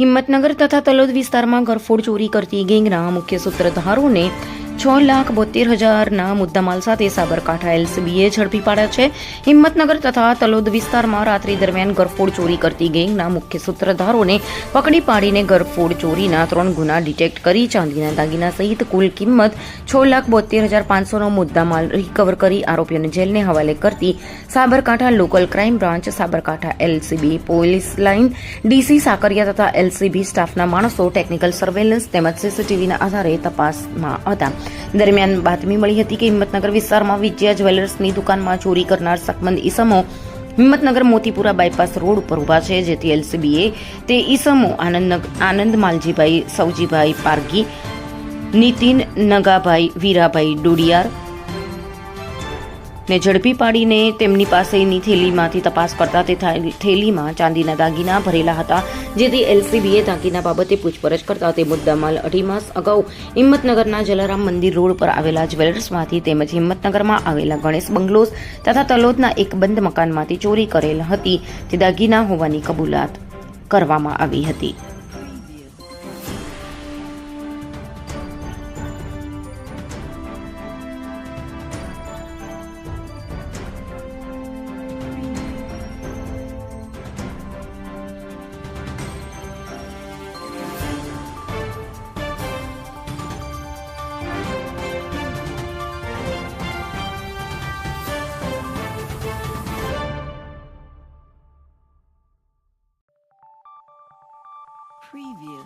હિંમતનગર તથા તલોદ વિસ્તારમાં ઘરફોડ ચોરી કરતી ગેંગના મુખ્ય સૂત્રધારોને 6,72,000ના મુદ્દામાલ સાથે સાબરકાંઠા એલસીબીએ ઝડપી પાડ્યા છે. હિંમતનગર તથા તલોદ વિસ્તારમાં રાત્રિ દરમિયાન ઘરફોડ ચોરી કરતી ગેંગના મુખ્ય સૂત્રધારોને પકડી પાડીને ઘરફોડ ચોરીના 3 ગુના ડિટેક્ટ કરી ચાંદીના દાગીના સહિત કુલ કિંમત 6,72,500નો મુદ્દામાલ રિકવર કરી આરોપીઓને જેલને હવાલે કરતી Sabarkantha local crime branch, Sabarkantha LCB police line, DC Sakariya તથા એલસીબી સ્ટાફના માણસો ટેકનિકલ સર્વેલન્સ તેમજ સીસીટીવીના આધારે તપાસમાં હતા. દરમિયાન બાતમી મળી હતી કે હિંમતનગર વિસ્તારમાં વિજયા જ્વેલર્સની દુકાનમાં ચોરી કરનાર શકમંદ ઈસમો હિંમતનગર મોતીપુરા બાયપાસ રોડ ઉપર ઉભા છે, જેથી એલસીબીએ તે ઈસમો આનંદ માલજીભાઈ, સૌજીભાઈ પારગી, નીતિન નગાભાઈ, વીરાભાઈ ડોડિયાર ને ઝડપી પાડીને તેમની પાસેની થેલીમાંથી તપાસ કરતા તે થેલીમાં ચાંદીના દાગીના ભરેલા હતા, જેથી એલસીબીએ દાગીના બાબતે પૂછપરછ કરતા તે મુદ્દામાલ 2.5 માસ અગાઉ હિંમતનગરના જલારામ મંદિર રોડ પર આવેલા જ્વેલર્સમાંથી તેમજ હિંમતનગરમાં આવેલા ગણેશ બંગલોઝ તથા તલોદના એક બંધ મકાનમાંથી ચોરી કરેલ હતી તે દાગીના હોવાની કબૂલાત કરવામાં આવી હતી. Preview.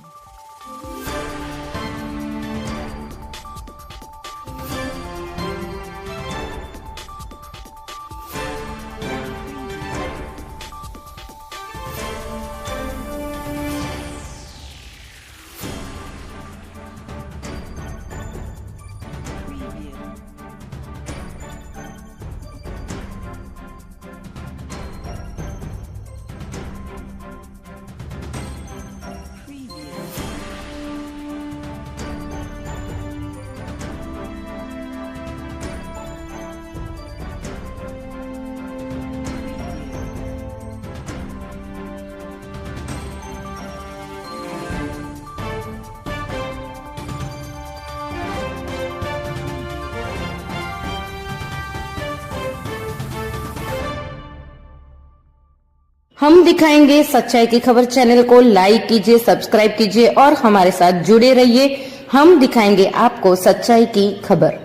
हम दिखाएंगे सच्चाई की खबर चैनल को लाइक कीजिए, सब्सक्राइब कीजिए और हमारे साथ जुड़े रहिए. हम दिखाएंगे आपको सच्चाई की खबर.